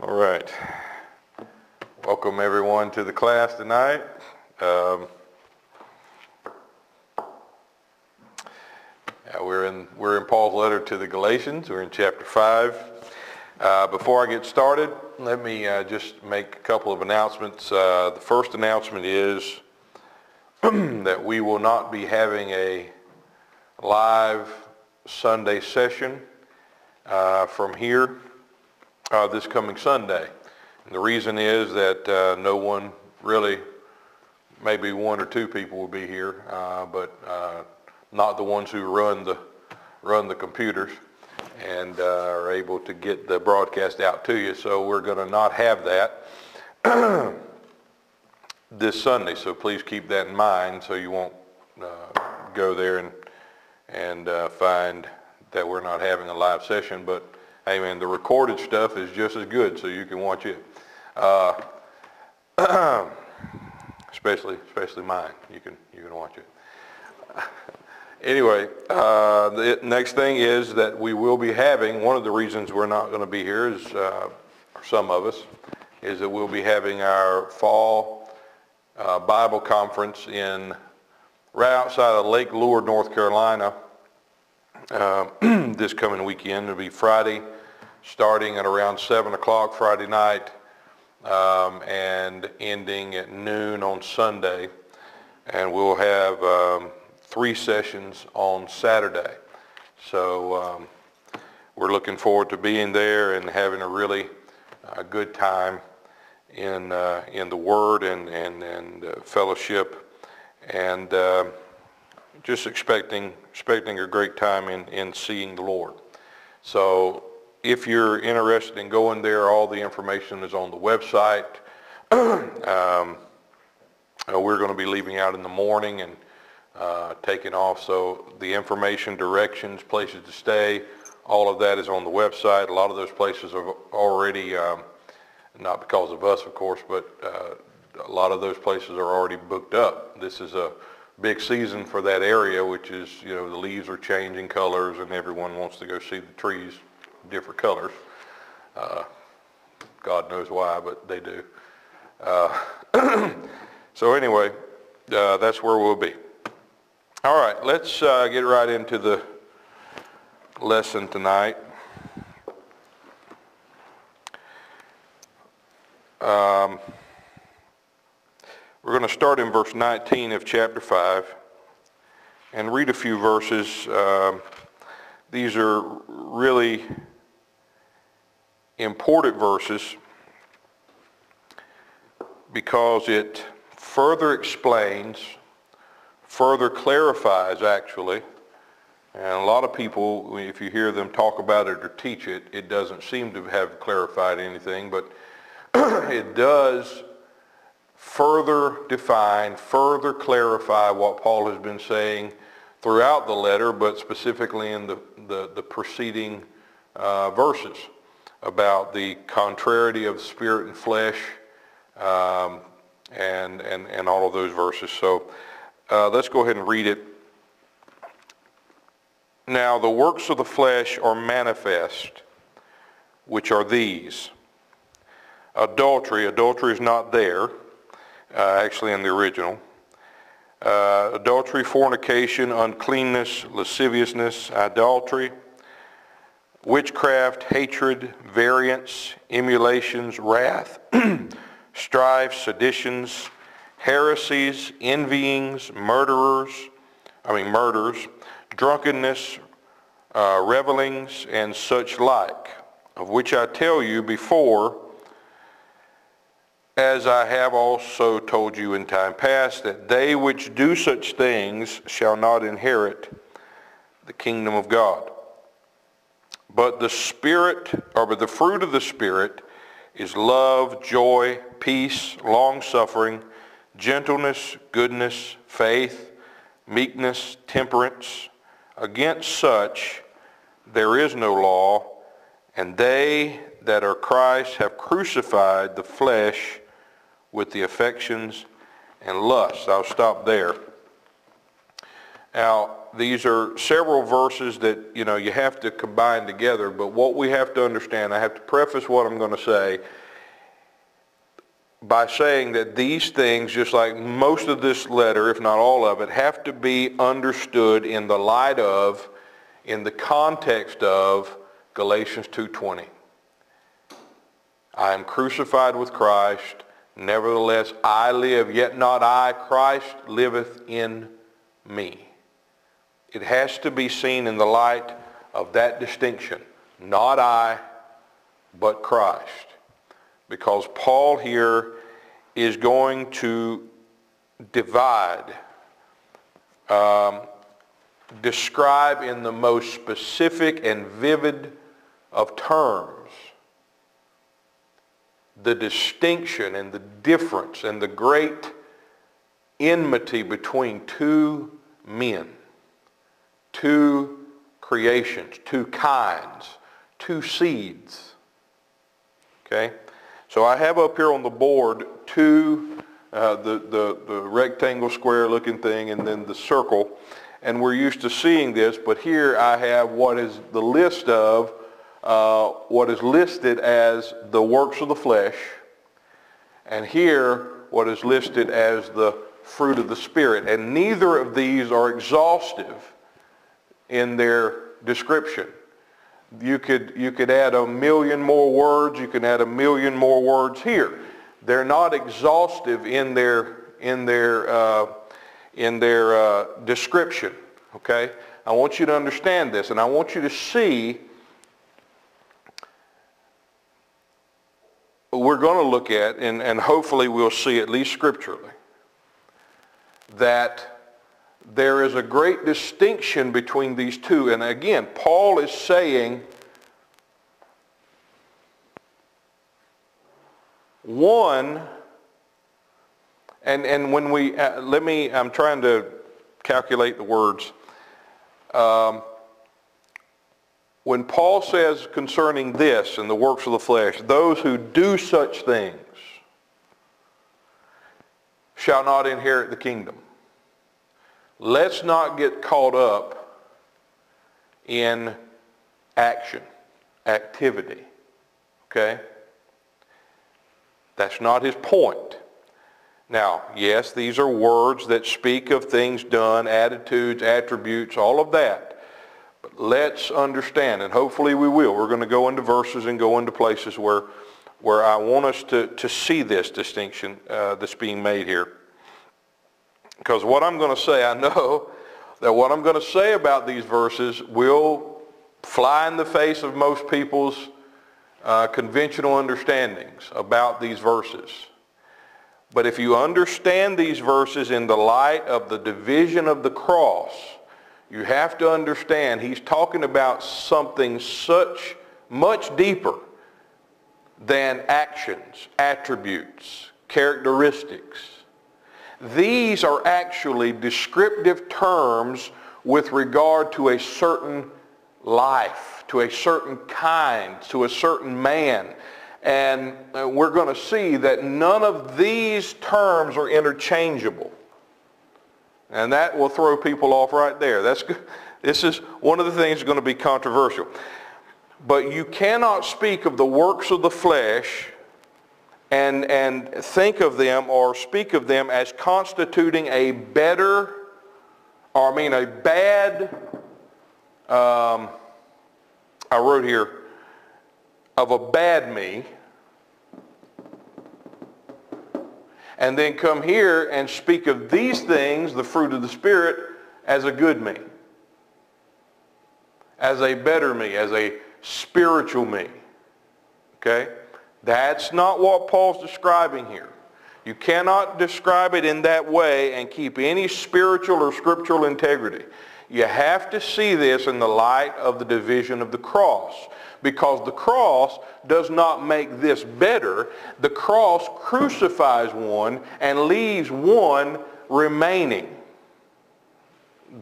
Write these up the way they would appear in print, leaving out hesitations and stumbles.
All right. Welcome everyone to the class tonight. We're in Paul's letter to the Galatians. We're in chapter 5. Before I get started, let me just make a couple of announcements. The first announcement is that we will not be having a live Sunday session from here this coming Sunday. And the reason is that no one really, maybe one or two people will be here, but not the ones who run the computers and are able to get the broadcast out to you. So we're going to not have that this Sunday. So please keep that in mind so you won't go there and find that we're not having a live session. But hey man, the recorded stuff is just as good, so you can watch it. Especially mine. You can watch it. Anyway, the next thing is that we will be having, one of the reasons we're not going to be here is, some of us, is that we'll be having our fall Bible conference right outside of Lake Lure, North Carolina, this coming weekend. It'll be Friday, starting at around 7 o'clock Friday night, and ending at noon on Sunday. And we'll have 3 sessions on Saturday. So we're looking forward to being there and having a really good time in the Word and fellowship, and just expecting a great time in seeing the Lord. So if you're interested in going there, all the information is on the website. We're going to be leaving out in the morning and taking off. So the information, directions, places to stay, all of that is on the website. A lot of those places are already, not because of us, of course, but a lot of those places are already booked up. This is a big season for that area, which is, the leaves are changing colors and everyone wants to go see the trees different colors. God knows why, but they do. So anyway, that's where we'll be. All right, let's get right into the lesson tonight. We're going to start in verse 19 of chapter 5 and read a few verses. These are really important verses because it further explains, further clarifies actually, and a lot of people, if you hear them talk about it or teach it, it doesn't seem to have clarified anything, but it does further define, further clarify what Paul has been saying throughout the letter, but specifically in the preceding verses about the contrariety of spirit and flesh, and all of those verses. So let's go ahead and read it. Now the works of the flesh are manifest, which are these: adultery is not there, actually in the original. Adultery, fornication, uncleanness, lasciviousness, idolatry, witchcraft, hatred, variance, emulations, wrath, strife, seditions, heresies, envyings, murders, drunkenness, revelings, and such like, of which I tell you before, as I have also told you in time past, that they which do such things shall not inherit the kingdom of God. But the fruit of the Spirit is love, joy, peace, long-suffering, gentleness, goodness, faith, meekness, temperance. Against such there is no law, and they that are Christ have crucified the flesh with the affections and lusts. I'll stop there. Now, these are several verses that, you have to combine together, but what we have to understand, I have to preface what I'm going to say by saying that these things, just like most of this letter, if not all of it, have to be understood in the light of, in the context of Galatians 2:20. I am crucified with Christ, nevertheless I live, yet not I, Christ liveth in me. It has to be seen in the light of that distinction. Not I, but Christ. Because Paul here is going to divide, describe in the most specific and vivid of terms the distinction and the difference and the great enmity between two men, two creations, two kinds, two seeds. Okay? So I have up here on the board two, the rectangle square looking thing and then the circle. And we're used to seeing this, but here I have what is the list of, what is listed as the works of the flesh. And here what is listed as the fruit of the Spirit. And neither of these are exhaustive in their description. You could add a million more words. You can add a million more words here. They're not exhaustive in their description. Okay, I want you to understand this, and I want you to see. We're going to look at, and hopefully we'll see at least scripturally, that there is a great distinction between these two. And again, Paul is saying one, and when we, I'm trying to calculate the words. When Paul says concerning this and the works of the flesh, those who do such things shall not inherit the kingdom. Let's not get caught up in action, activity, okay? That's not his point. Now, yes, these are words that speak of things done, attitudes, attributes, all of that. But let's understand, and hopefully we will. We're going to go into verses and go into places where I want us to see this distinction that's being made here. Because what I'm going to say, I know that what I'm going to say about these verses will fly in the face of most people's conventional understandings about these verses. But if you understand these verses in the light of the division of the cross, you have to understand he's talking about something much deeper than actions, attributes, characteristics. These are actually descriptive terms with regard to a certain life, to a certain kind, to a certain man. And we're going to see that none of these terms are interchangeable. And that will throw people off right there. This is one of the things that's going to be controversial. But you cannot speak of the works of the flesh and think of them or speak of them as constituting a bad, I wrote here, of a bad me, and then come here and speak of these things, the fruit of the Spirit, as a good me, as a better me, as a spiritual me. Okay? That's not what Paul's describing here. You cannot describe it in that way and keep any spiritual or scriptural integrity. You have to see this in the light of the division of the cross. Because the cross does not make this better. The cross crucifies one and leaves one remaining.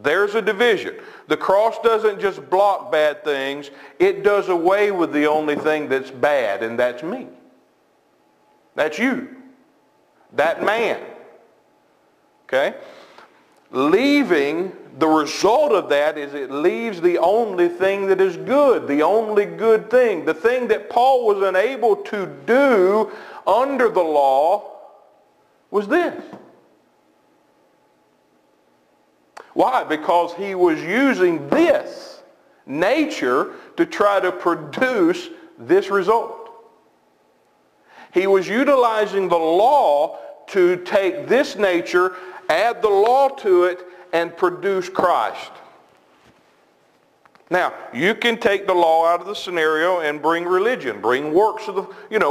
There's a division. The cross doesn't just block bad things. It does away with the only thing that's bad, and that's me. That's you. That man. Okay? Leaving the result of that is it leaves the only thing that is good, the only good thing. The thing that Paul was unable to do under the law was this. Why? Because he was using this nature to try to produce this result. He was utilizing the law to take this nature, add the law to it, and produce Christ. Now, you can take the law out of the scenario and bring religion, bring works of the,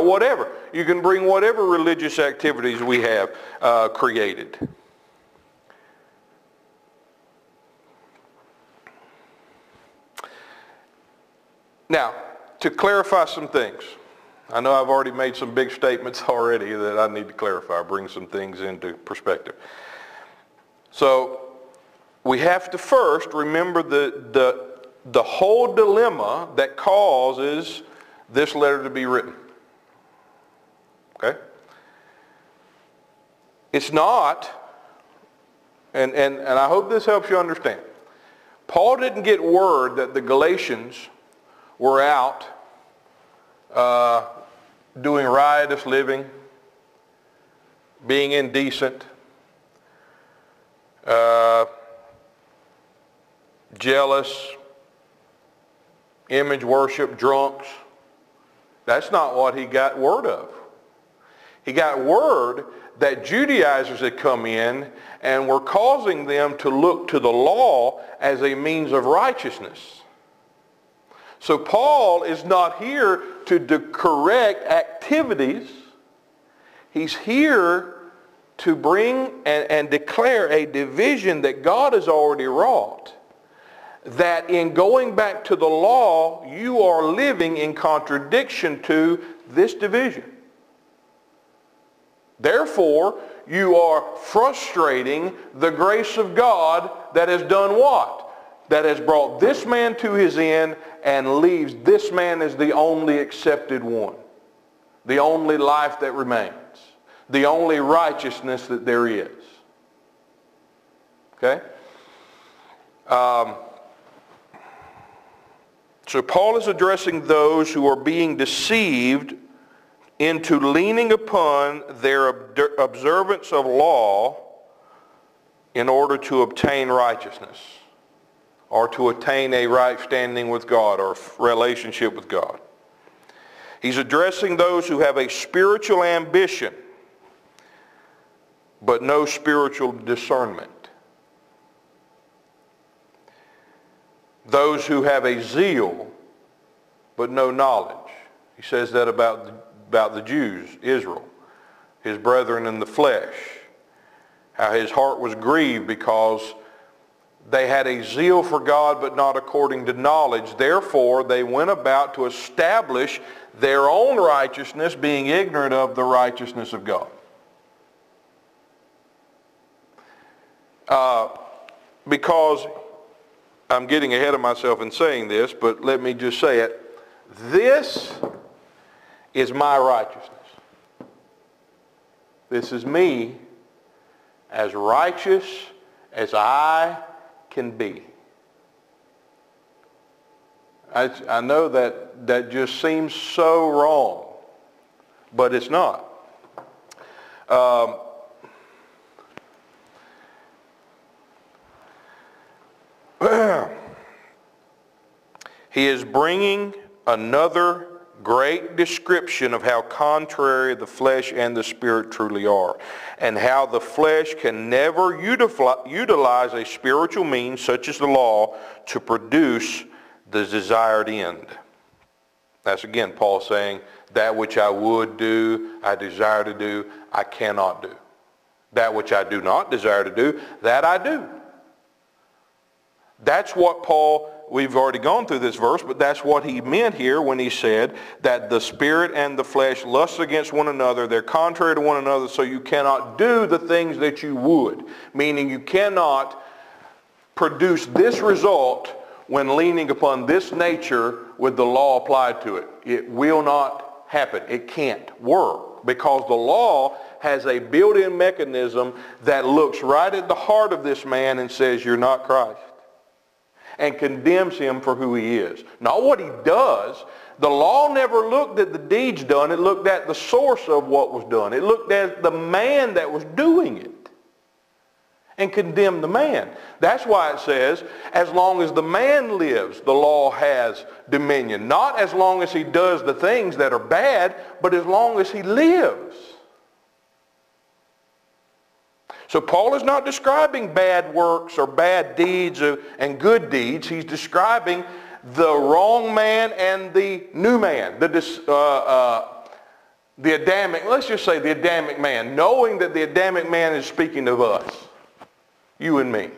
whatever. You can bring whatever religious activities we have created. Now, to clarify some things. I know I've already made some big statements already that I need to clarify, bring some things into perspective. So, we have to first remember the whole dilemma that causes this letter to be written. Okay? It's not, and I hope this helps you understand, Paul didn't get word that the Galatians were out doing riotous living, being indecent, jealous, image worship, drunks. That's not what he got word of. He got word that Judaizers had come in and were causing them to look to the law as a means of righteousness. So Paul is not here to correct activities. He's here to bring and declare a division that God has already wrought. That in going back to the law, you are living in contradiction to this division. Therefore, you are frustrating the grace of God that has done what? That has brought this man to his end and leaves this man as the only accepted one. The only life that remains. The only righteousness that there is. Okay? So Paul is addressing those who are being deceived into leaning upon their observance of law in order to obtain righteousness or to attain a right standing with God or relationship with God. He's addressing those who have a spiritual ambition but no spiritual discernment. Those who have a zeal but no knowledge. He says that about the Jews, Israel, his brethren in the flesh. How his heart was grieved because they had a zeal for God but not according to knowledge. Therefore, they went about to establish their own righteousness, being ignorant of the righteousness of God. Because I'm getting ahead of myself in saying this, but let me just say it. This is my righteousness. This is me as righteous as I can be. I know that just seems so wrong, but it's not. He is bringing another great description of how contrary the flesh and the spirit truly are, and how the flesh can never utilize a spiritual means such as the law to produce the desired end. That's again Paul saying, that which I would do, I desire to do, I cannot do. That which I do not desire to do, that I do. That's what Paul, we've already gone through this verse, but that's what he meant here when he said that the spirit and the flesh lust against one another. They're contrary to one another, so you cannot do the things that you would. Meaning you cannot produce this result when leaning upon this nature with the law applied to it. It will not happen. It can't work. work, because the law has a built-in mechanism that looks right at the heart of this man and says, you're not Christ, and condemns him for who he is. Not what he does. The law never looked at the deeds done. It looked at the source of what was done. It looked at the man that was doing it and condemned the man. That's why it says, as long as the man lives, the law has dominion. Not as long as he does the things that are bad, but as long as he lives. So Paul is not describing bad works or bad deeds and good deeds. He's describing the wrong man and the new man, the Adamic, let's just say the Adamic man, knowing that the Adamic man is speaking of us, you and me.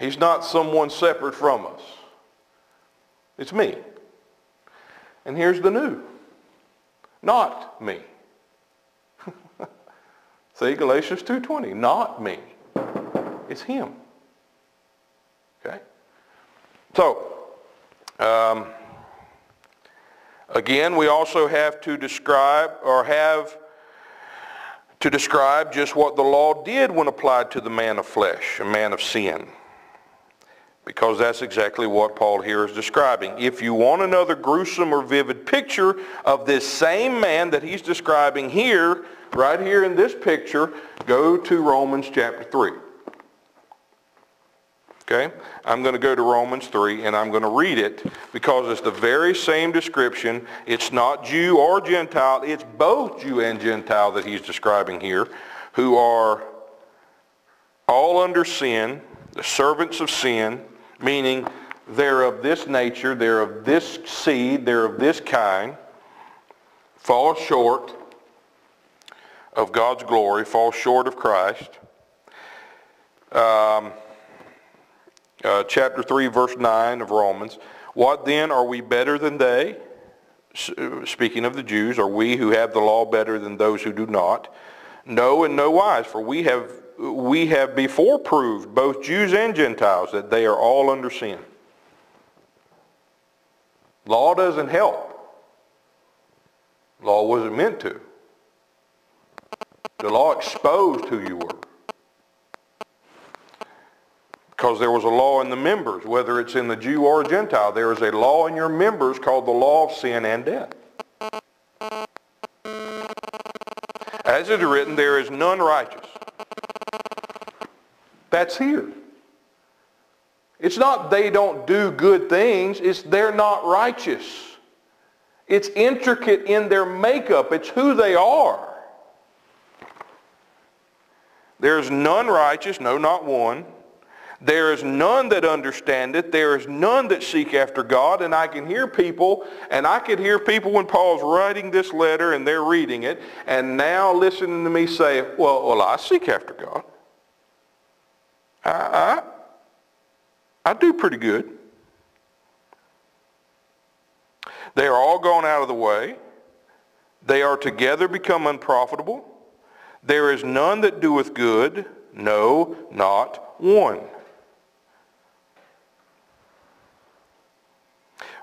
He's not someone separate from us. It's me. And here's the new. Not me. See, Galatians 2:20, not me. It's him. Okay? So, again, we also have to describe just what the law did when applied to the man of flesh, a man of sin. Because that's exactly what Paul here is describing. If you want another gruesome or vivid picture of this same man that he's describing here, right here in this picture, go to Romans chapter 3. Okay? I'm going to go to Romans 3 and I'm going to read it because it's the very same description. It's not Jew or Gentile. It's both Jew and Gentile that he's describing here, who are all under sin, the servants of sin, meaning they're of this nature, they're of this seed, they're of this kind, fall short of God's glory, fall short of Christ. Chapter 3, verse 9 of Romans. What then, are we better than they? Speaking of the Jews, are we who have the law better than those who do not? No, in no wise, for we have before proved, both Jews and Gentiles, that they are all under sin. Law doesn't help. Law wasn't meant to. The law exposed who you were. Because there was a law in the members, whether it's in the Jew or a Gentile. There is a law in your members called the law of sin and death. As it is written, there is none righteous. That's here. It's not they don't do good things, it's they're not righteous. It's intricate in their makeup. It's who they are. There is none righteous, no, not one. There is none that understandeth. There is none that seek after God. And I can hear people, and I could hear people when Paul's writing this letter and they're reading it, and now listening to me say, well, I seek after God. I do pretty good. They are all gone out of the way. They are together become unprofitable. There is none that doeth good, no, not one.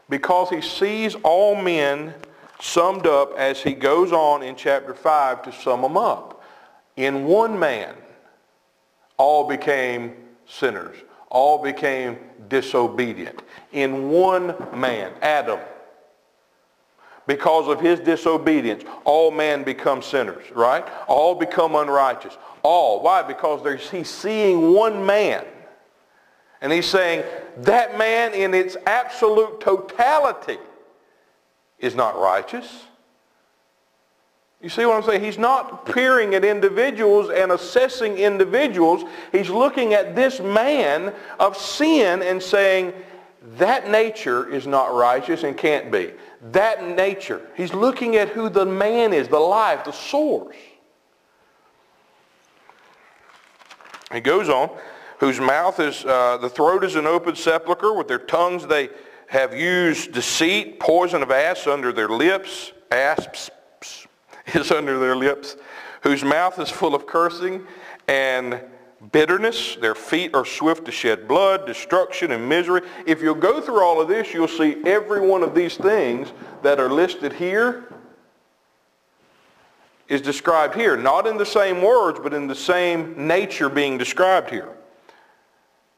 Because he sees all men summed up as he goes on in chapter 5 to sum them up. In one man, all became sinners. All became disobedient. In one man, Adam. Because of his disobedience, all men become sinners, right? All become unrighteous. All. Why? Because he's seeing one man. And he's saying that man in its absolute totality is not righteous. You see what I'm saying? He's not peering at individuals and assessing individuals. He's looking at this man of sin and saying that nature is not righteous and can't be. That nature. He's looking at who the man is, the life, the source. He goes on, whose mouth is, the throat is an open sepulchre. With their tongues they have used deceit, poison of asps under their lips. Asps is under their lips. Whose mouth is full of cursing and bitterness. Their feet are swift to shed blood, destruction and misery. If you'll go through all of this, you'll see every one of these things that are listed here is described here. Not in the same words, but in the same nature being described here.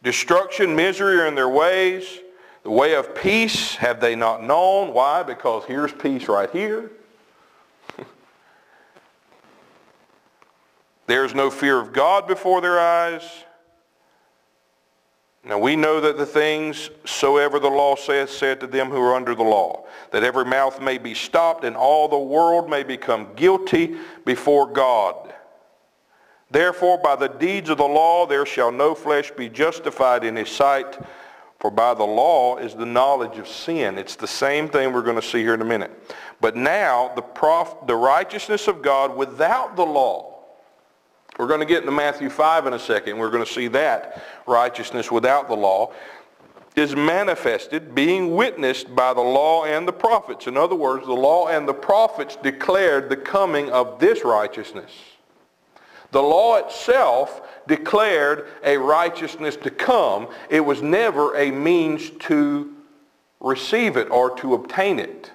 Destruction, misery are in their ways. The way of peace have they not known. Why? Because here's peace right here. There's no fear of God before their eyes. Now we know that the things soever the law saith, said to them who are under the law, that every mouth may be stopped and all the world may become guilty before God. Therefore by the deeds of the law there shall no flesh be justified in his sight, for by the law is the knowledge of sin. It's the same thing we're going to see here in a minute. But now the righteousness of God without the law. We're going to get into Matthew 5 in a second. We're going to see that righteousness without the law is manifested, being witnessed by the law and the prophets. In other words, the law and the prophets declared the coming of this righteousness. The law itself declared a righteousness to come. It was never a means to receive it or to obtain it.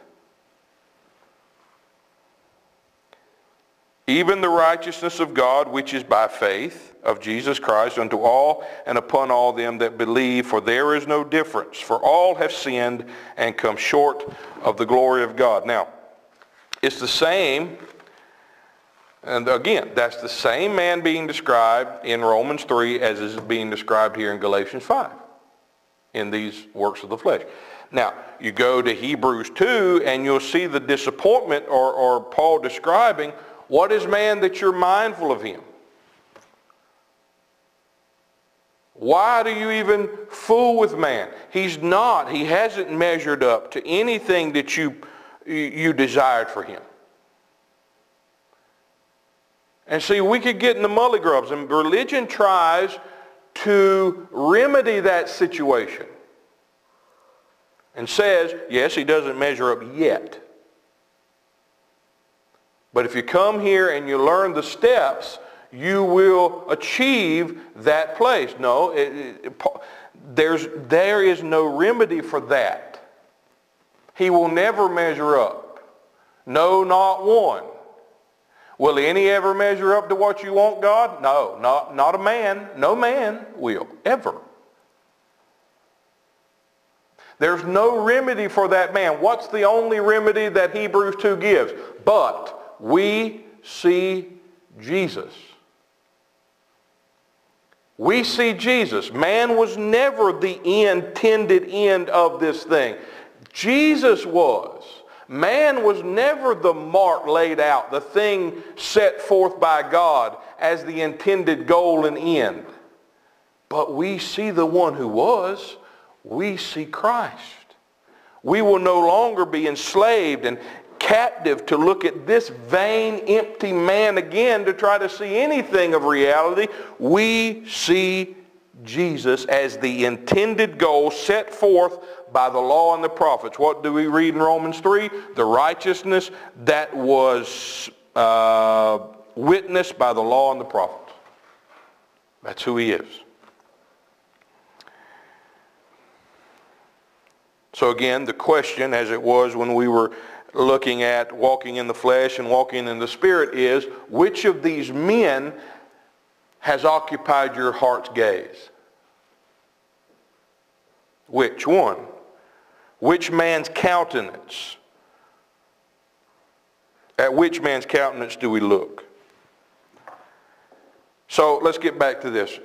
Even the righteousness of God, which is by faith of Jesus Christ, unto all and upon all them that believe, for there is no difference. For all have sinned and come short of the glory of God. Now, it's the same, and again, that's the same man being described in Romans 3 as is being described here in Galatians 5, in these works of the flesh. Now, you go to Hebrews 2, and you'll see the disappointment, or Paul describing, what is man that you're mindful of him? Why do you even fool with man? He's not. He hasn't measured up to anything that you desired for him. And see, we could get in the mully grubs, and religion tries to remedy that situation and says, yes, he doesn't measure up yet. But if you come here and you learn the steps, you will achieve that place. No, there is no remedy for that. He will never measure up. No, not one. Will any ever measure up to what you want, God? No, not a man. No man will, ever. There's no remedy for that man. What's the only remedy that Hebrews 2 gives? But we see Jesus. We see Jesus. Man was never the intended end of this thing. Jesus was. Man was never the mark laid out, the thing set forth by God as the intended goal and end. But we see the one who was. We see Christ. We will no longer be enslaved and captive to look at this vain, empty man again to try to see anything of reality. We see Jesus as the intended goal set forth by the law and the prophets. What do we read in Romans 3? The righteousness that was witnessed by the law and the prophets. That's who he is. So again, the question, as it was when we were looking at walking in the flesh and walking in the Spirit, is which of these men has occupied your heart's gaze? Which one? Which man's countenance? At which man's countenance do we look? So let's get back to this.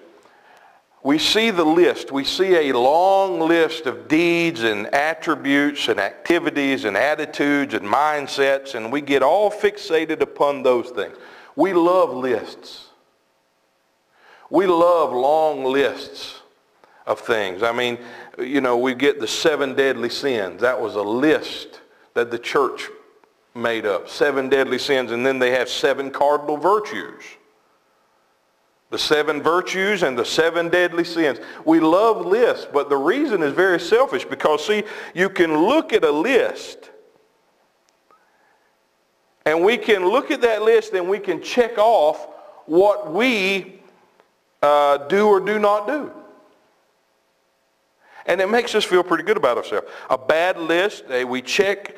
We see the list. We see a long list of deeds and attributes and activities and attitudes and mindsets, and we get all fixated upon those things. We love lists. We love long lists of things. I mean, you know, we get the 7 deadly sins. That was a list that the church made up. 7 deadly sins, and then they have 7 cardinal virtues. The 7 virtues and the 7 deadly sins. We love lists, but the reason is very selfish because, see, you can look at a list and we can look at that list and we can check off what we do or do not do. And it makes us feel pretty good about ourselves. A bad list, we check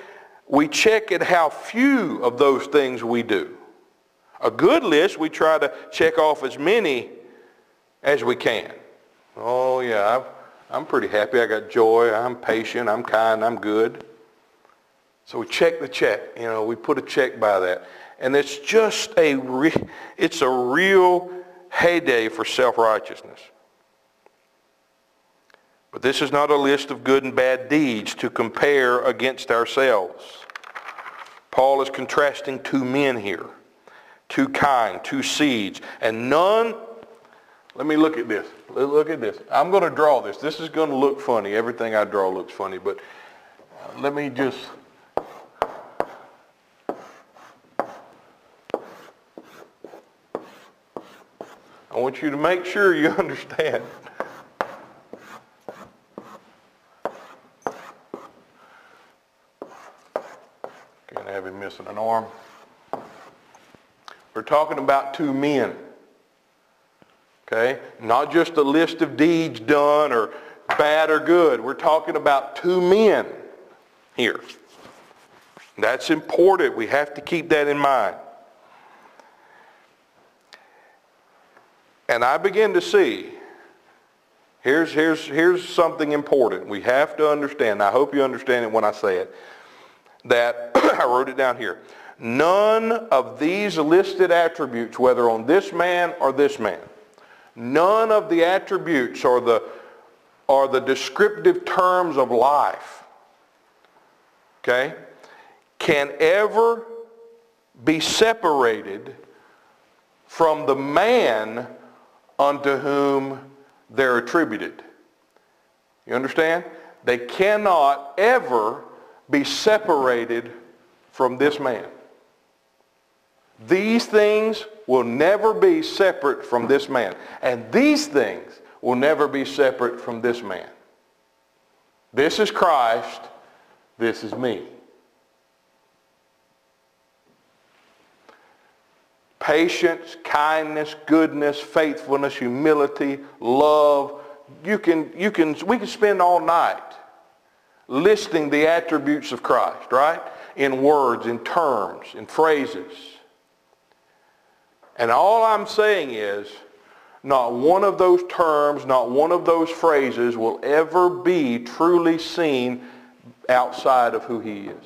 at how few of those things we do. A good list, we try to check off as many as we can. Oh yeah, I'm pretty happy. I got joy. I'm patient. I'm kind. I'm good. So we check the check. You know, we put a check by that. And it's just it's a real heyday for self-righteousness. But this is not a list of good and bad deeds to compare against ourselves. Paul is contrasting two men here. Two kind, two seeds. And none, let me look at this. Look at this. I'm going to draw this. This is going to look funny. Everything I draw looks funny. But let me just... I want you to make sure you understand. Can't have him missing an arm. We're talking about two men. Okay? Not just a list of deeds done or bad or good. We're talking about two men here. That's important. We have to keep that in mind. And I begin to see, here's something important. We have to understand. I hope you understand it when I say it. That, I wrote it down here. None of these listed attributes, whether on this man or this man, none of the attributes or the descriptive terms of life, okay, can ever be separated from the man unto whom they're attributed. You understand? They cannot ever be separated from this man. These things will never be separate from this man. And these things will never be separate from this man. This is Christ. This is me. Patience, kindness, goodness, faithfulness, humility, love. We can spend all night listing the attributes of Christ, right? In words, in terms, in phrases. And all I'm saying is, not one of those terms, not one of those phrases will ever be truly seen outside of who he is.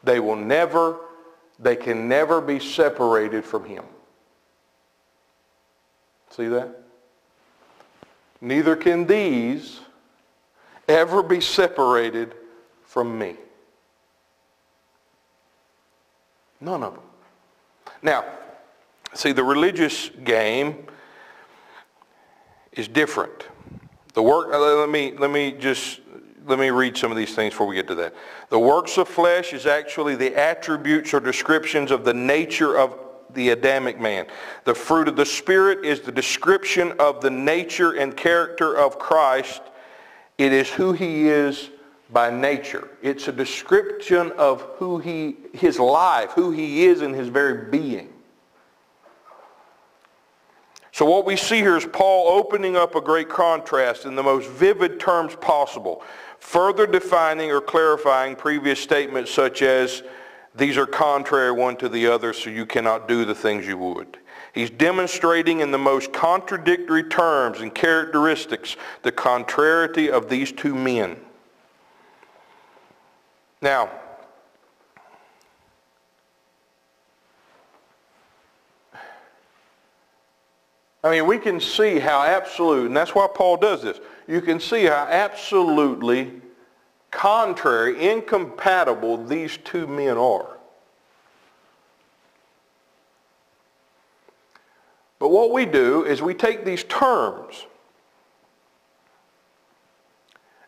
They can never be separated from him. See that? Neither can these ever be separated from me. None of them. Now, see, the religious game is different. Let me read some of these things before we get to that. The works of flesh is actually the attributes or descriptions of the nature of the Adamic man. The fruit of the Spirit is the description of the nature and character of Christ. It is who he is by nature. It's a description of his life, who he is in his very being. So what we see here is Paul opening up a great contrast in the most vivid terms possible, further defining or clarifying previous statements such as, these are contrary one to the other, so you cannot do the things you would. He's demonstrating in the most contradictory terms and characteristics the contrariety of these two men. Now, I mean, we can see how absolute, and that's why Paul does this. You can see how absolutely contrary, incompatible these two men are. But what we do is we take these terms,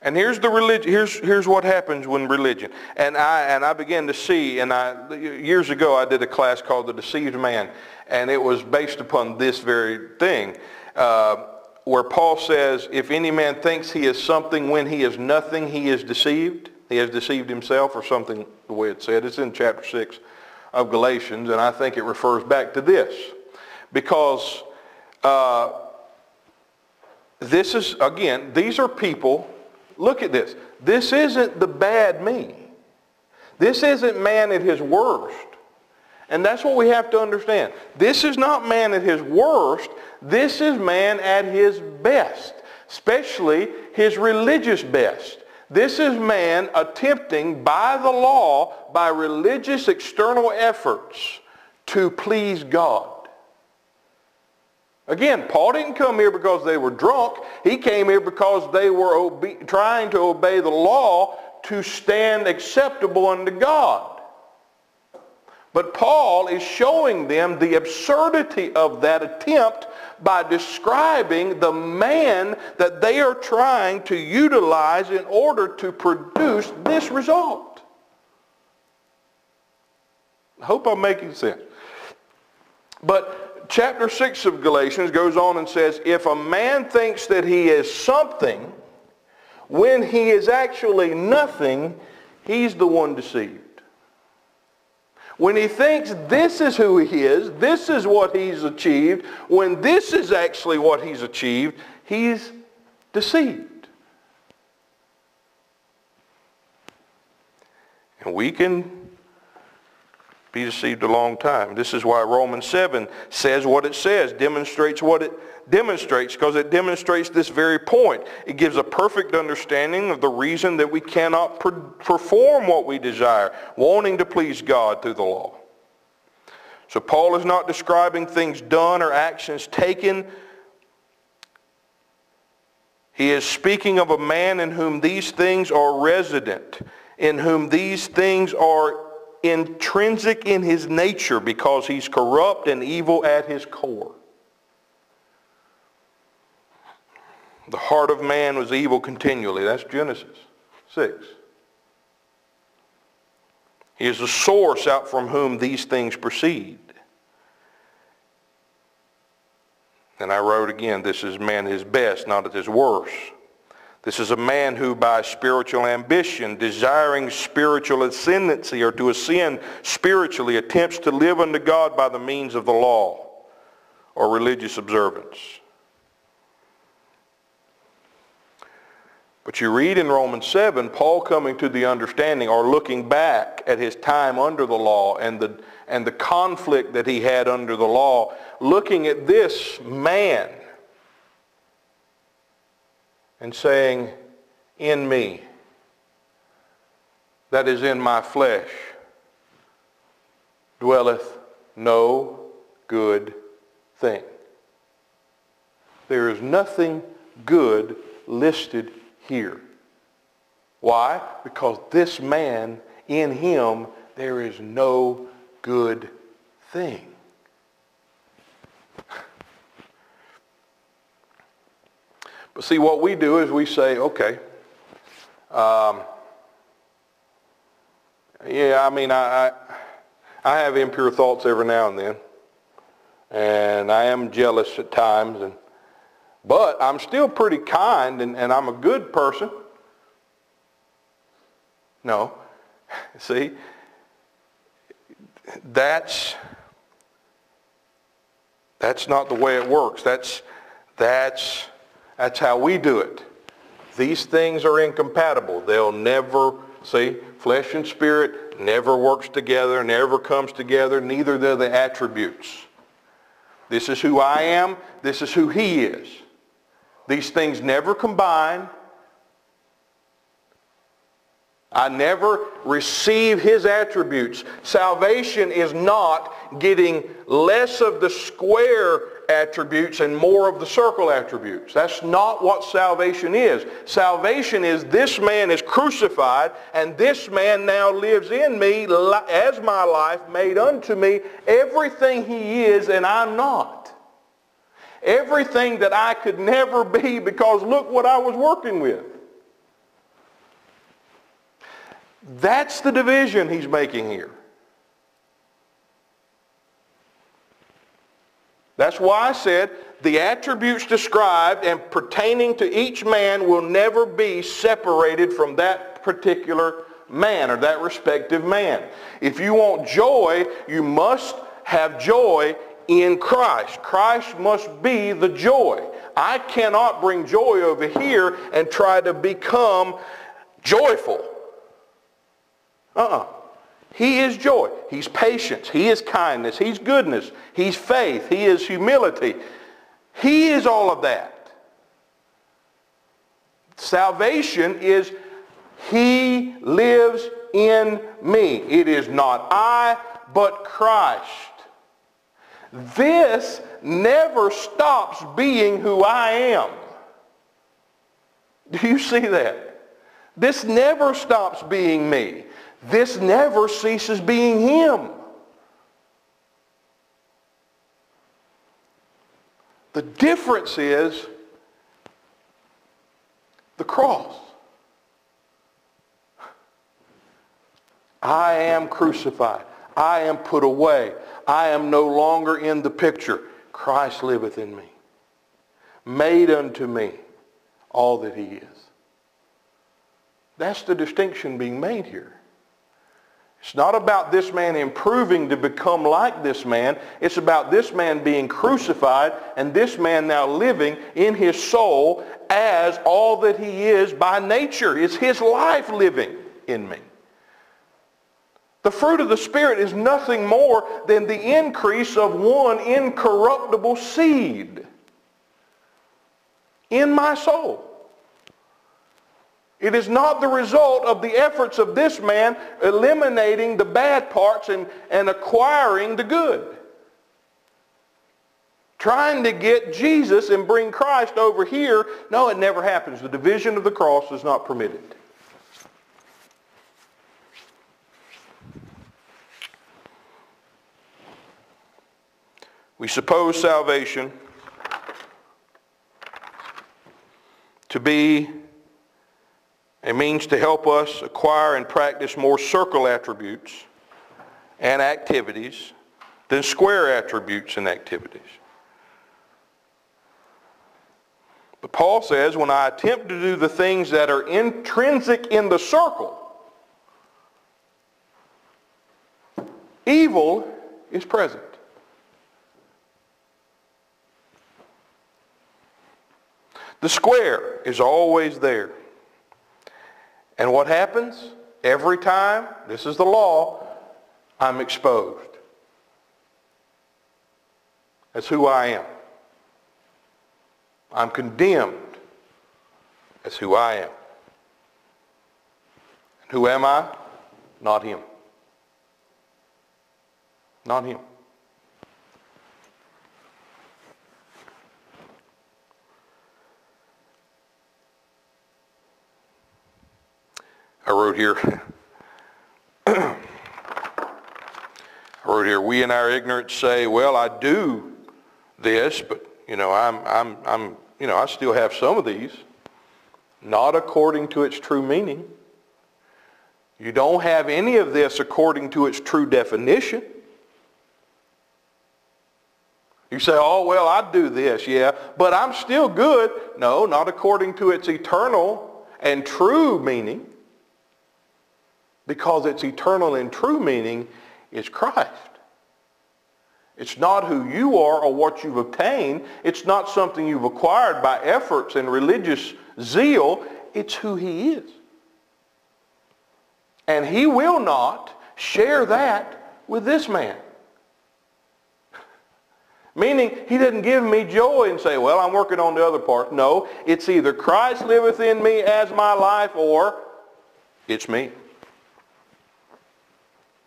and here's the religion. Here's what happens when religion. And I began to see, years ago I did a class called The Deceived Man, and it was based upon this very thing, where Paul says, if any man thinks he is something when he is nothing, he is deceived. He has deceived himself, or something the way it's said. It's in chapter 6 of Galatians, and I think it refers back to this. Because this is, again, these are people, look at this. This isn't the bad me. This isn't man at his worst. And that's what we have to understand. This is not man at his worst. This is man at his best, especially his religious best. This is man attempting by the law, by religious external efforts, to please God. Again, Paul didn't come here because they were drunk. He came here because they were trying to obey the law to stand acceptable unto God. But Paul is showing them the absurdity of that attempt by describing the man that they are trying to utilize in order to produce this result. I hope I'm making sense. But chapter 6 of Galatians goes on and says, if a man thinks that he is something, when he is actually nothing, he's the one deceived. When he thinks this is who he is, this is what he's achieved, when this is actually what he's achieved, he's deceived. And we can be deceived a long time. This is why Romans 7 says what it says, demonstrates what it demonstrates, because it demonstrates this very point. It gives a perfect understanding of the reason that we cannot perform what we desire, wanting to please God through the law. So Paul is not describing things done or actions taken. He is speaking of a man in whom these things are resident, in whom these things are intrinsic in his nature, because he's corrupt and evil at his core. The heart of man was evil continually. That's Genesis 6. He is the source out from whom these things proceed. And I wrote again, this is man at his best, not at his worst. This is a man who by spiritual ambition, desiring spiritual ascendancy or to ascend spiritually, attempts to live unto God by the means of the law or religious observance. But you read in Romans 7, Paul coming to the understanding or looking back at his time under the law and the conflict that he had under the law, looking at this man and saying, in me, that is in my flesh, dwelleth no good thing. There is nothing good listed here. Why? Because this man, in him, there is no good thing. But see, what we do is we say, okay, yeah, I mean, I have impure thoughts every now and then, and I am jealous at times, but I'm still pretty kind, and I'm a good person. No. See, that's not the way it works. That's how we do it. These things are incompatible. They'll never, see, flesh and spirit never works together, never comes together, neither do the attributes. This is who I am, this is who he is. These things never combine. I never receive his attributes. Salvation is not getting less of the square attributes and more of the circle attributes. That's not what salvation is. Salvation is this man is crucified and this man now lives in me as my life made unto me everything he is and I'm not. Everything that I could never be because look what I was working with. That's the division he's making here. That's why I said the attributes described and pertaining to each man will never be separated from that particular man or that respective man. If you want joy, you must have joy in Christ. Christ must be the joy. I cannot bring joy over here and try to become joyful. He is joy. He's patience. He is kindness. He's goodness. He's faith. He is humility. He is all of that. Salvation is He lives in me. It is not I, but Christ. This never stops being who I am. Do you see that? This never stops being me. This never ceases being Him. The difference is the cross. I am crucified. I am put away. I am no longer in the picture. Christ liveth in me. Made unto me all that He is. That's the distinction being made here. It's not about this man improving to become like this man. It's about this man being crucified and this man now living in his soul as all that he is by nature. It's his life living in me. The fruit of the Spirit is nothing more than the increase of one incorruptible seed in my soul. It is not the result of the efforts of this man eliminating the bad parts and acquiring the good. Trying to get Jesus and bring Christ over here, no, it never happens. The division of the cross is not permitted. We suppose salvation to be a means to help us acquire and practice more circle attributes and activities than square attributes and activities. But Paul says, when I attempt to do the things that are intrinsic in the circle, evil is present. The square is always there. And what happens? Every time, this is the law, I'm exposed. That's who I am. I'm condemned. That's who I am. And who am I? Not Him. Not Him. I wrote here, we in our ignorance say, well, I do this, but I still have some of these, not according to its true meaning. You don't have any of this according to its true definition. You say, oh, well, I do this, yeah, but I'm still good. No, not according to its eternal and true meaning. Because its eternal and true meaning is Christ. It's not who you are or what you've obtained. It's not something you've acquired by efforts and religious zeal. It's who He is. And He will not share that with this man. Meaning, He doesn't give me joy and say, well, I'm working on the other part. No, it's either Christ liveth in me as my life or it's me.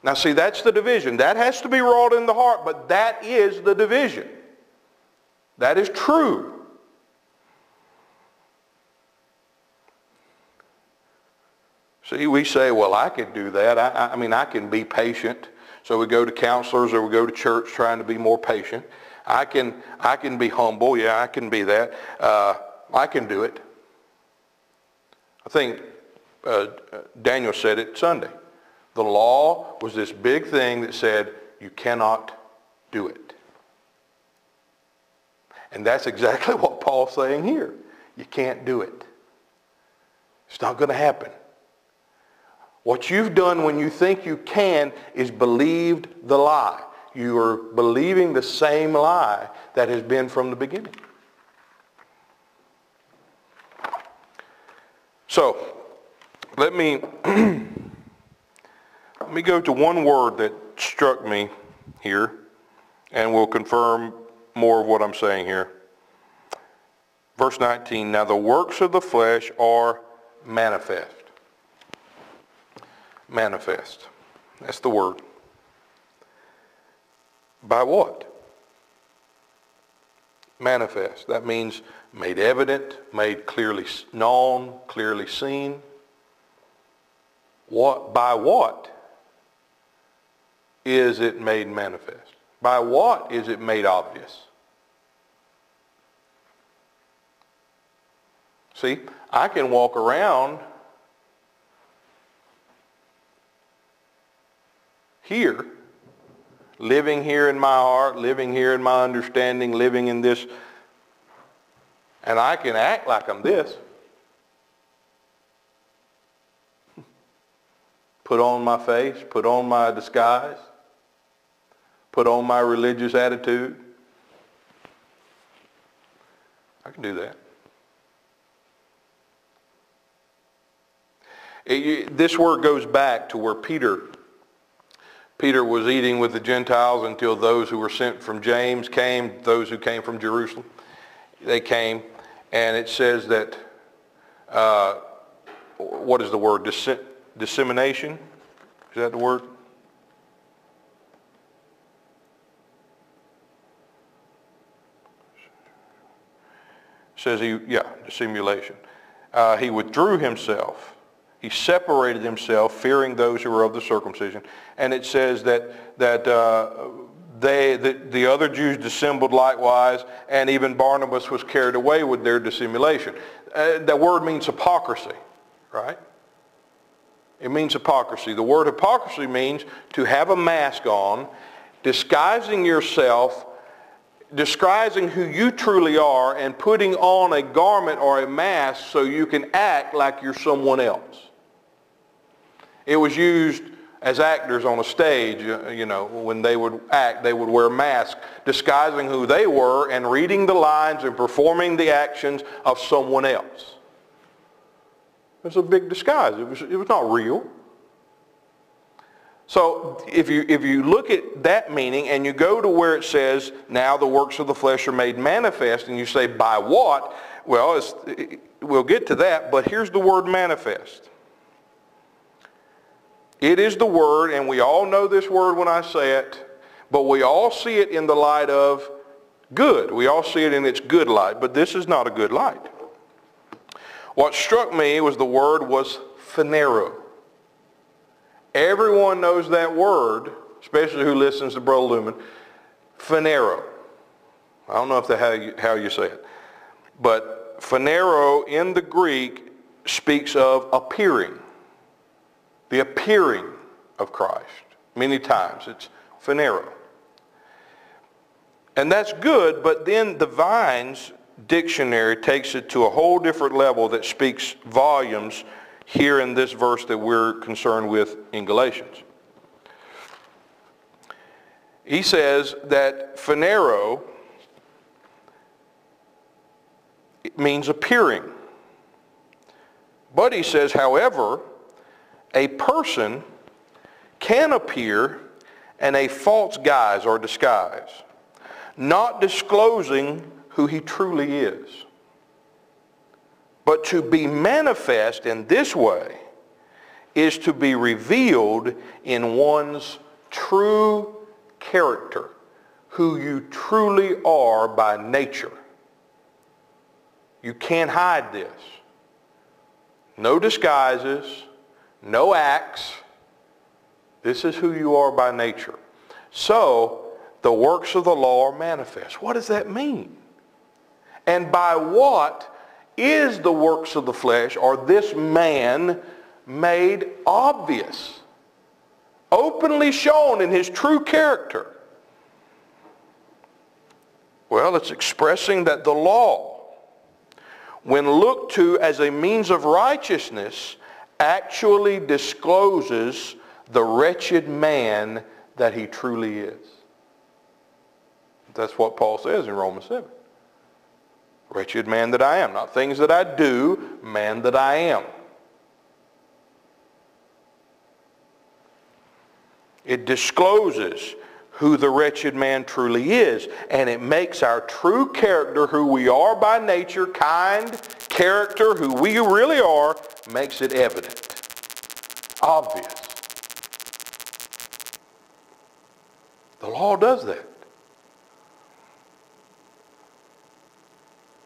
Now see, that's the division. That has to be wrought in the heart, but that is the division. That is true. See, we say, well, I could do that. I can be patient. So we go to counselors or we go to church trying to be more patient. I can be humble. Yeah, I can be that. I can do it. I think Daniel said it Sunday. The law was this big thing that said, you cannot do it. And that's exactly what Paul's saying here. You can't do it. It's not going to happen. What you've done when you think you can is believed the lie. You are believing the same lie that has been from the beginning. So, let me me go to one word that struck me here, and will confirm more of what I'm saying here. Verse 19, now the works of the flesh are manifest. Manifest. That's the word. By what? Manifest. That means made evident, made clearly known, clearly seen. What? By what is it made manifest? By what is it made obvious? See, I can walk around here, living here in my heart, living here in my understanding, living in this, and I can act like I'm this. Put on my face, put on my disguise, put on my religious attitude. I can do that. This word goes back to where Peter was eating with the Gentiles until those who were sent from James came, those who came from Jerusalem. They came, and it says that, what is the word? Dissemination? Is that the word? It says dissimulation. He withdrew himself. He separated himself, fearing those who were of the circumcision. And it says that the other Jews dissembled likewise, and even Barnabas was carried away with their dissimulation. That word means hypocrisy, right? It means hypocrisy. The word hypocrisy means to have a mask on, disguising yourself, disguising who you truly are, and putting on a garment or a mask so you can act like you're someone else. It was used as actors on a stage, when they would act, they would wear masks, disguising who they were and reading the lines and performing the actions of someone else. It was a big disguise. It was not real. So if you look at that meaning and you go to where it says, now the works of the flesh are made manifest, and you say, by what? Well, we'll get to that, but here's the word manifest. It is the word, and we all know this word when I say it, but we all see it in the light of good. We all see it in its good light, but this is not a good light. What struck me was the word was phanero. Everyone knows that word, especially who listens to Brother Lumen. Phanero. I don't know if that's how you say it. But phanero in the Greek speaks of appearing. The appearing of Christ. Many times it's phanero. And that's good, but then the Vine's dictionary takes it to a whole different level that speaks volumes here in this verse that we're concerned with in Galatians. He says that phanero means appearing. But he says, however, a person can appear in a false guise or disguise, not disclosing who he truly is. But to be manifest in this way is to be revealed in one's true character, who you truly are by nature. You can't hide this. No disguises, no acts. This is who you are by nature. So, the works of the law are manifest. What does that mean? And by what is the works of the flesh, or this man, made obvious? Openly shown in his true character. Well, it's expressing that the law, when looked to as a means of righteousness, actually discloses the wretched man that he truly is. That's what Paul says in Romans 7. Wretched man that I am. Not things that I do, man that I am. It discloses who the wretched man truly is. And it makes our true character, who we are by nature, kind character, who we really are, makes it evident, obvious. The law does that.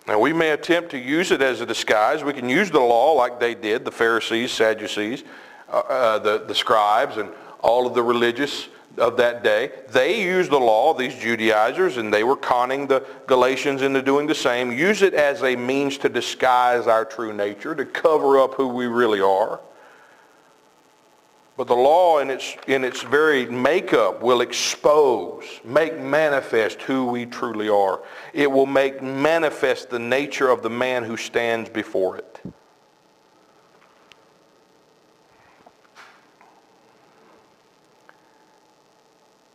Now, we may attempt to use it as a disguise. We can use the law like they did, the Pharisees, Sadducees, the scribes, and all of the religious of that day. They used the law, these Judaizers, and they were conning the Galatians into doing the same. Use it as a means to disguise our true nature, to cover up who we really are. But the law in its very makeup will expose, make manifest who we truly are. It will make manifest the nature of the man who stands before it.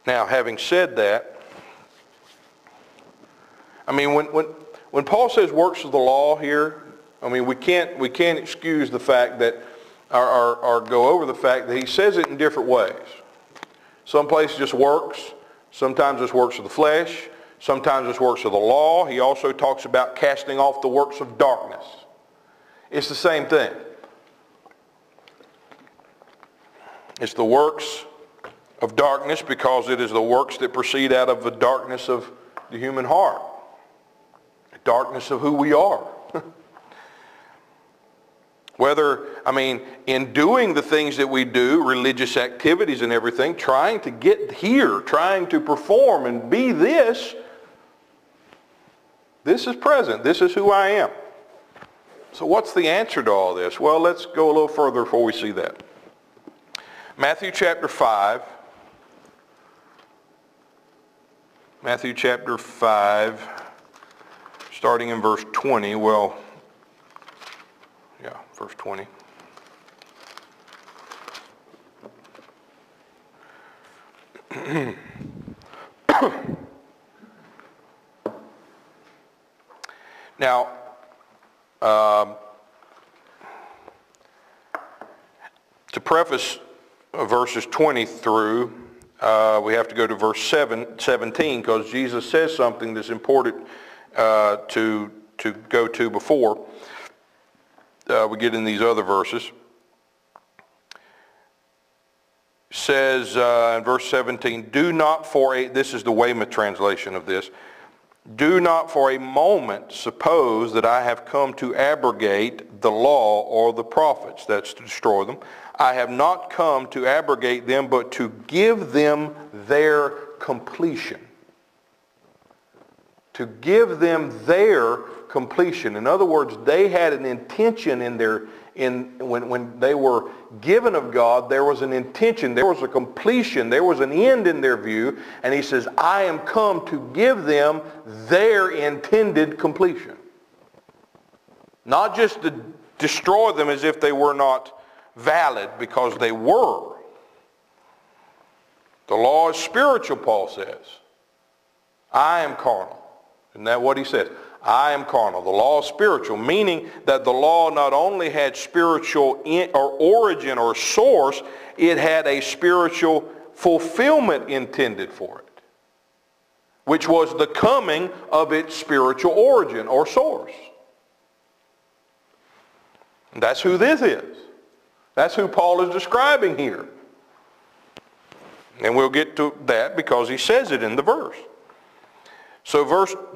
Now, having said that, I mean, when Paul says works of the law here, I mean, we can't excuse the fact that, or go over the fact that he says it in different ways. Some places just works. Sometimes it's works of the flesh. Sometimes it's works of the law. He also talks about casting off the works of darkness. It's the same thing. It's the works of darkness because it is the works that proceed out of the darkness of the human heart. The darkness of who we are. Whether, I mean, in doing the things that we do, religious activities and everything, trying to get here, trying to perform and be this is present. This is who I am. So what's the answer to all this? Well, let's go a little further before we see that. Matthew chapter 5. Matthew chapter 5, starting in verse 20. Well, yeah, verse 20. Now, to preface verses 20 through, we have to go to verse 17 because Jesus says something that's important to go to before we get in these other verses. Says in verse 17, do not for a, this is the Weymouth translation of this, do not for a moment suppose that I have come to abrogate the law or the prophets, that's to destroy them. I have not come to abrogate them, but to give them their completion. To give them their completion. In other words, they had an intention when they were given of God, there was an intention, there was a completion, there was an end in their view, and he says, I am come to give them their intended completion. Not just to destroy them as if they were not valid, because they were. The law is spiritual, Paul says. I am carnal. Isn't that what he says? I am carnal. The law is spiritual, meaning that the law not only had spiritual or origin or source, it had a spiritual fulfillment intended for it, which was the coming of its spiritual origin or source. And that's who this is. That's who Paul is describing here. And we'll get to that because he says it in the verse. So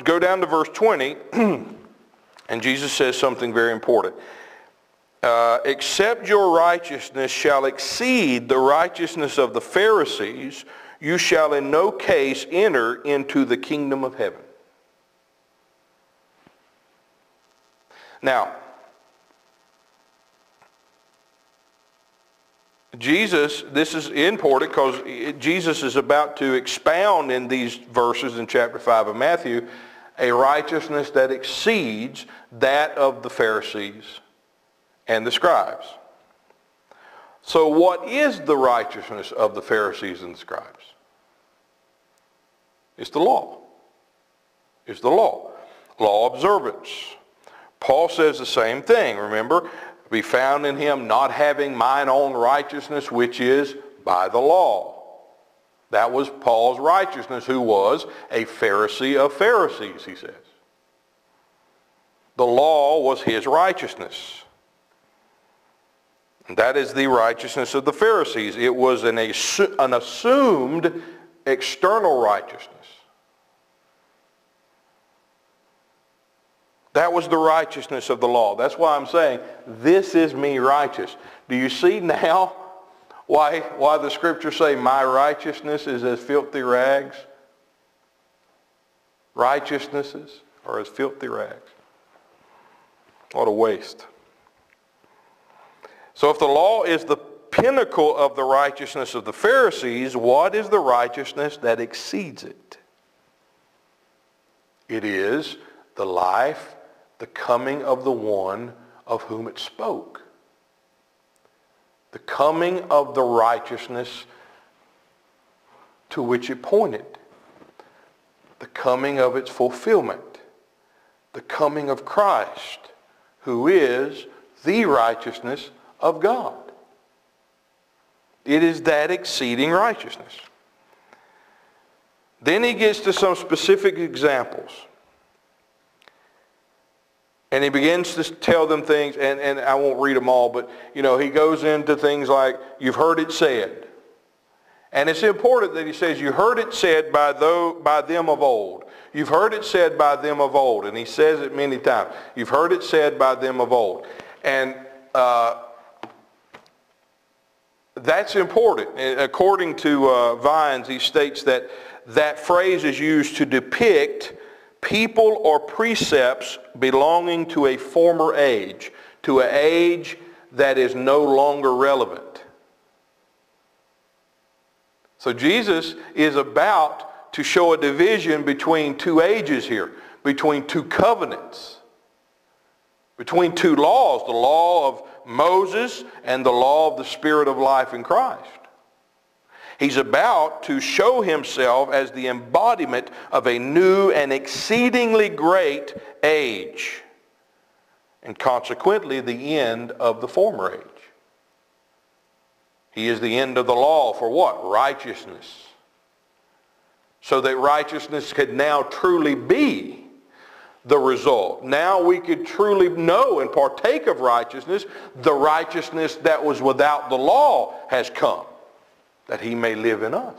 go down to verse 20, and Jesus says something very important. Except your righteousness shall exceed the righteousness of the Pharisees, you shall in no case enter into the kingdom of heaven. Now, Jesus, this is important because Jesus is about to expound in these verses in chapter 5 of Matthew a righteousness that exceeds that of the Pharisees and the scribes. So what is the righteousness of the Pharisees and the scribes? It's the law. It's the law. Law observance. Paul says the same thing, remember? Be found in him not having mine own righteousness, which is by the law. That was Paul's righteousness, who was a Pharisee of Pharisees, he says. The law was his righteousness. And that is the righteousness of the Pharisees. It was an assumed external righteousness. That was the righteousness of the law. That's why I'm saying, this is me righteous. Do you see now why the scriptures say my righteousness is as filthy rags? Righteousnesses are as filthy rags. What a waste. So if the law is the pinnacle of the righteousness of the Pharisees, what is the righteousness that exceeds it? It is the life, the coming of the one of whom it spoke. The coming of the righteousness to which it pointed. The coming of its fulfillment. The coming of Christ, who is the righteousness of God. It is that exceeding righteousness. Then he gets to some specific examples. And he begins to tell them things, and I won't read them all, but he goes into things like, you've heard it said. And it's important that he says, you heard it said by them of old. You've heard it said by them of old. And he says it many times. You've heard it said by them of old. And that's important. According to Vines, he states that that phrase is used to depict people or precepts belonging to a former age, to an age that is no longer relevant. So Jesus is about to show a division between two ages here, between two covenants, between two laws, the law of Moses and the law of the Spirit of life in Christ. He's about to show himself as the embodiment of a new and exceedingly great age, and consequently the end of the former age. He is the end of the law for what? Righteousness. So that righteousness could now truly be the result. Now we could truly know and partake of righteousness. The righteousness that was without the law has come, that he may live in us,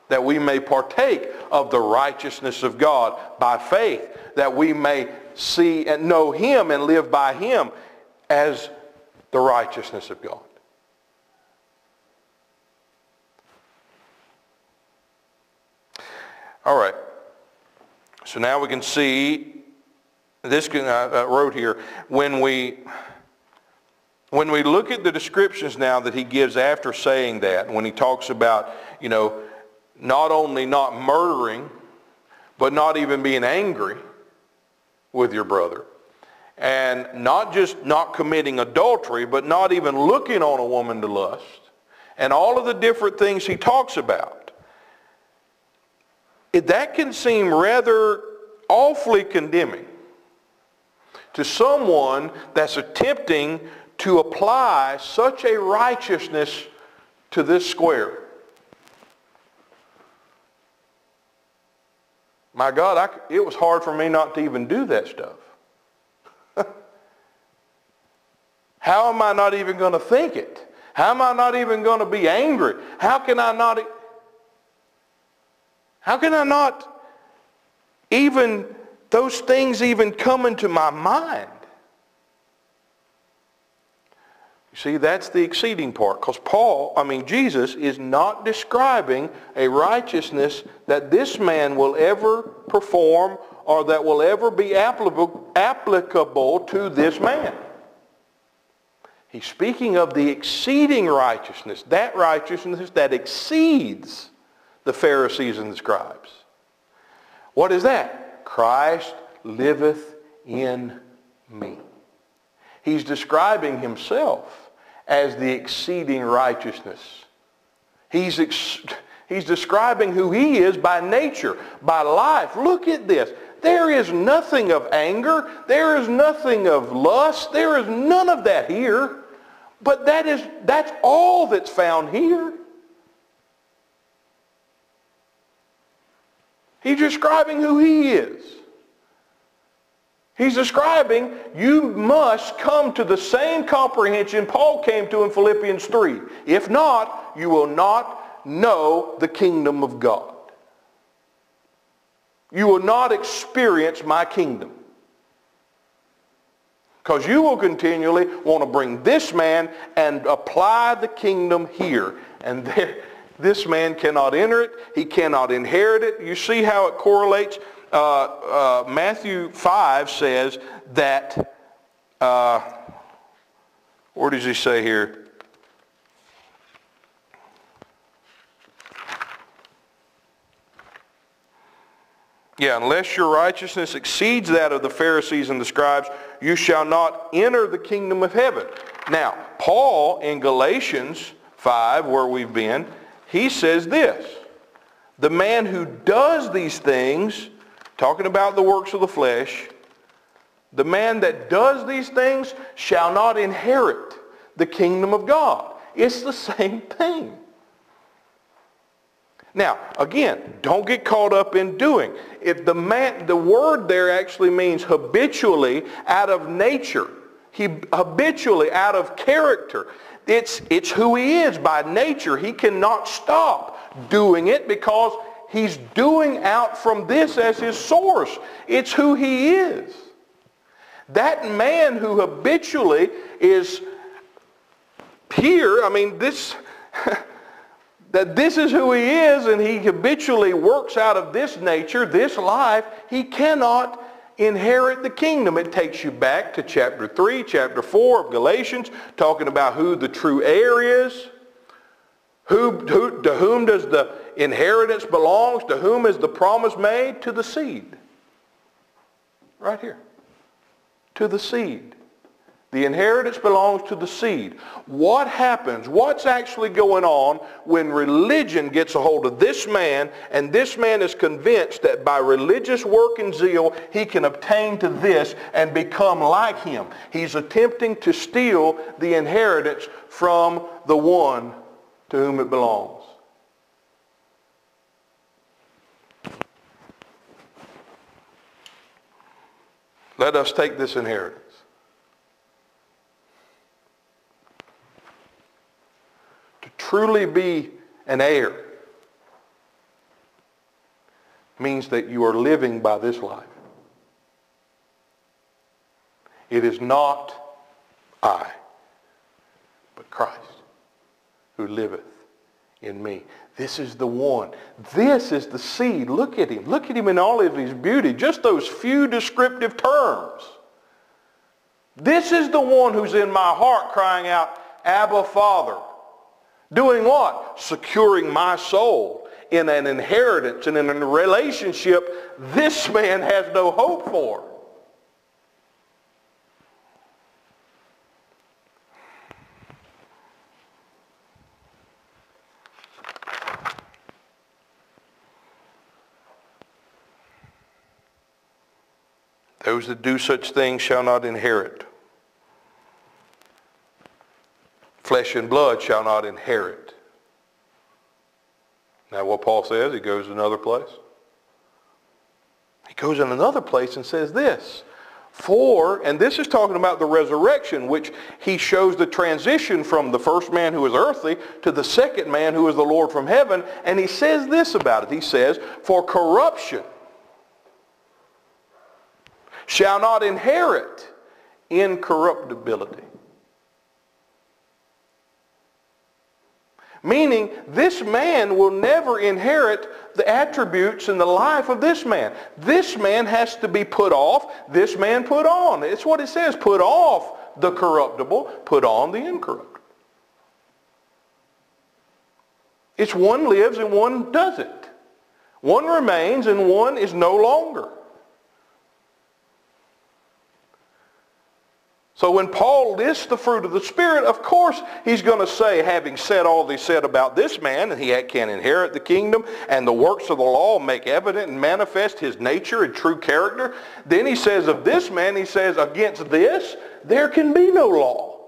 that we may partake of the righteousness of God by faith, that we may see and know him and live by him as the righteousness of God. All right, so now we can see, this I wrote here, when we look at the descriptions now that he gives after saying that, when he talks about, not only not murdering, but not even being angry with your brother, and not just not committing adultery, but not even looking on a woman to lust, and all of the different things he talks about, that can seem rather awfully condemning to someone that's attempting to apply such a righteousness to this square. My God, it was hard for me not to even do that stuff. How am I not even going to think it? How am I not even going to be angry? How can I not even, those things even come into my mind? You see, that's the exceeding part, because Jesus is not describing a righteousness that this man will ever perform or that will ever be applicable to this man. He's speaking of the exceeding righteousness that exceeds the Pharisees and the scribes. What is that? Christ liveth in me. He's describing himself as the exceeding righteousness. He's describing who he is by nature, by life. Look at this. There is nothing of anger. There is nothing of lust. There is none of that here. But that's all that's found here. He's describing who he is. He's describing you must come to the same comprehension Paul came to in Philippians 3. If not, you will not know the kingdom of God. You will not experience my kingdom. Because you will continually want to bring this man and apply the kingdom here. And this man cannot enter it. He cannot inherit it. You see how it correlates? Matthew 5 says that, where does he say here? Yeah, unless your righteousness exceeds that of the Pharisees and the scribes, you shall not enter the kingdom of heaven. Now, Paul in Galatians 5, where we've been, he says this: the man who does these things, talking about the works of the flesh, the man that does these things shall not inherit the kingdom of God. It's the same thing. Now, again, don't get caught up in doing. If the word there actually means habitually out of nature. Habitually out of character. It's who he is by nature. He cannot stop doing it because he's doing out from this as his source. It's who he is. That man who habitually is here, that this is who he is, and he habitually works out of this nature, this life, he cannot inherit the kingdom. It takes you back to chapter 3, chapter 4 of Galatians, talking about who the true heir is, to whom does the inheritance belong, to whom is the promise made? To the seed. Right here. To the seed. The inheritance belongs to the seed. What happens? What's actually going on when religion gets a hold of this man, and this man is convinced that by religious work and zeal he can obtain to this and become like him? He's attempting to steal the inheritance from the one to whom it belongs. Let us take this inheritance. Truly be an heir means that you are living by this life. It is not I, but Christ who liveth in me. This is the one. This is the seed. Look at him. Look at him in all of his beauty. Just those few descriptive terms. This is the one who's in my heart crying out, Abba, Father. Doing what? Securing my soul in an inheritance and in a relationship this man has no hope for. Those that do such things shall not inherit. Flesh and blood shall not inherit. Now what Paul says, he goes to another place. He goes in another place and says this. And this is talking about the resurrection, which he shows the transition from the first man who is earthly to the second man who is the Lord from heaven. And he says this about it. He says, for corruption shall not inherit incorruptibility. Meaning, this man will never inherit the attributes in the life of this man. This man has to be put off, this man put on. It's what it says, put off the corruptible, put on the incorruptible. It's one lives and one doesn't. One remains and one is no longer. So when Paul lists the fruit of the Spirit, of course he's going to say, having said all he said about this man, and he can inherit the kingdom, and the works of the law make evident and manifest his nature and true character. Then he says of this man, he says, against this, there can be no law.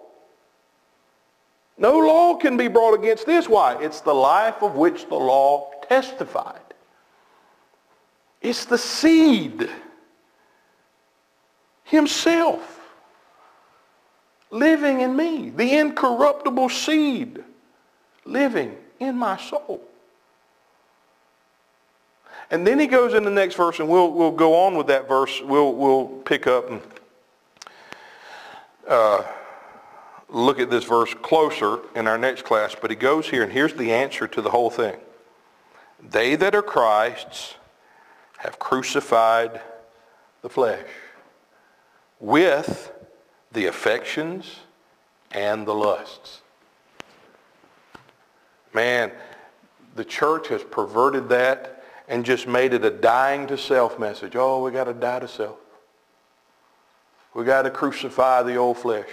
No law can be brought against this. Why? It's the life of which the law testified. It's the seed himself living in me, the incorruptible seed living in my soul. And then he goes in the next verse, and we'll go on with that verse. We'll pick up and look at this verse closer in our next class. But he goes here, and here's the answer to the whole thing. They that are Christ's have crucified the flesh with the affections and the lusts. Man, the church has perverted that and just made it a dying to self message. Oh, we got to die to self. We got to crucify the old flesh.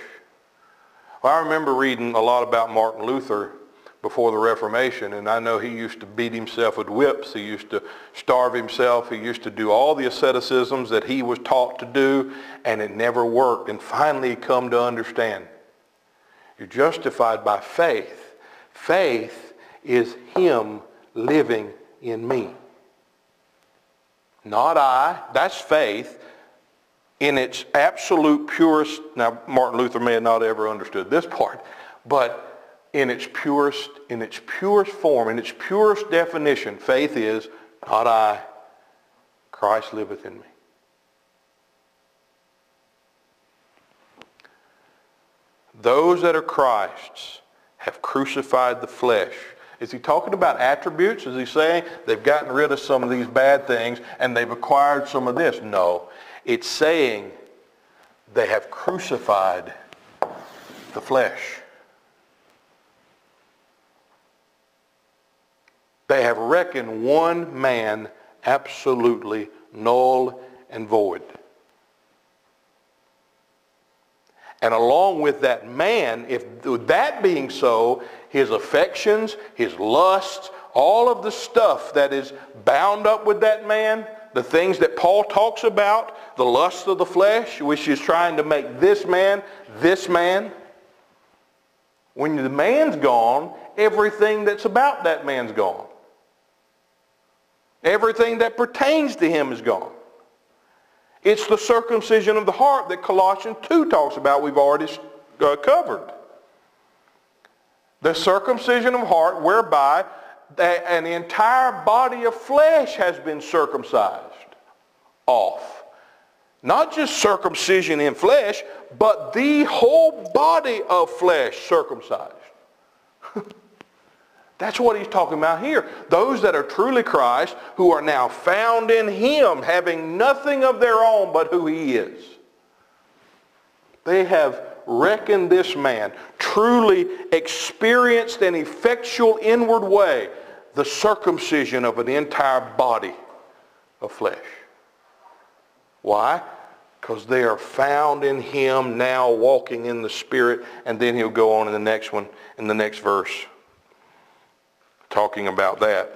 Well, I remember reading a lot about Martin Luther before the Reformation, and I know he used to beat himself with whips. He used to starve himself. He used to do all the asceticisms that he was taught to do, and it never worked. And finally he come to understand. You're justified by faith. Faith is him living in me. Not I. That's faith in its absolute purest. Now, Martin Luther may have not ever understood this part, but in its purest form, in its purest definition, faith is not I, Christ liveth in me. Those that are Christ's have crucified the flesh. Is he talking about attributes? Is he saying they've gotten rid of some of these bad things and they've acquired some of this? No. It's saying they have crucified the flesh. They have reckoned one man absolutely null and void. And along with that man, if that being so, his affections, his lusts, all of the stuff that is bound up with that man, the things that Paul talks about, the lust of the flesh, which is trying to make this man, when the man's gone, everything that's about that man's gone. Everything that pertains to him is gone. It's the circumcision of the heart that Colossians 2 talks about. We've already covered. The circumcision of heart whereby an entire body of flesh has been circumcised off. Not just circumcision in flesh, but the whole body of flesh circumcised. That's what he's talking about here. Those that are truly Christ, who are now found in him, having nothing of their own but who he is. They have reckoned this man, truly experienced an effectual inward way, the circumcision of an entire body of flesh. Why? Because they are found in him, now walking in the Spirit. And then he'll go on in the next one, in the next verse, talking about that.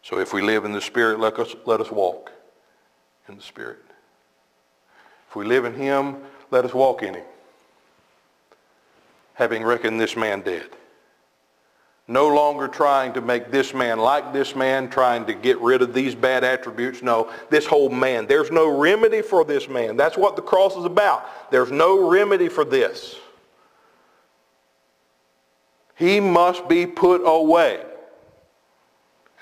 So if we live in the Spirit, let us walk in the Spirit. If we live in him, let us walk in him, having reckoned this man dead. No longer trying to make this man like this man, trying to get rid of these bad attributes. No, this whole man. There's no remedy for this man. That's what the cross is about. There's no remedy for this. He must be put away.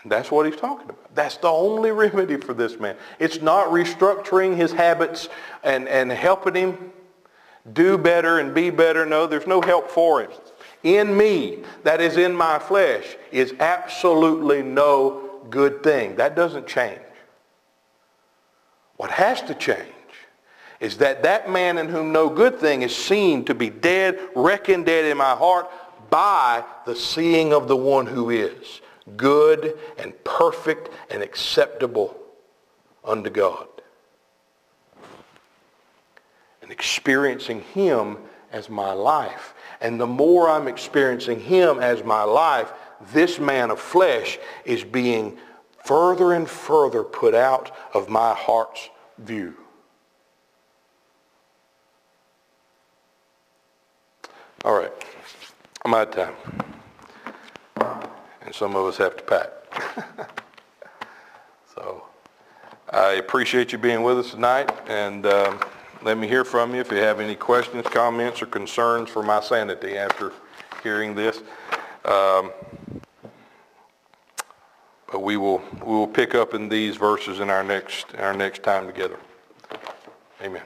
And that's what he's talking about. That's the only remedy for this man. It's not restructuring his habits and helping him do better and be better. No, there's no help for him. In me, that is in my flesh, is absolutely no good thing. That doesn't change. What has to change is that man in whom no good thing is seen to be dead, reckoned dead in my heart, by the seeing of the one who is good and perfect and acceptable unto God. And experiencing him as my life. And the more I'm experiencing him as my life, this man of flesh is being further and further put out of my heart's view. All right. I'm out of time. And some of us have to pack. I appreciate you being with us tonight, and let me hear from you if you have any questions, comments, or concerns for my sanity after hearing this. But we will pick up in these verses in our next time together. Amen.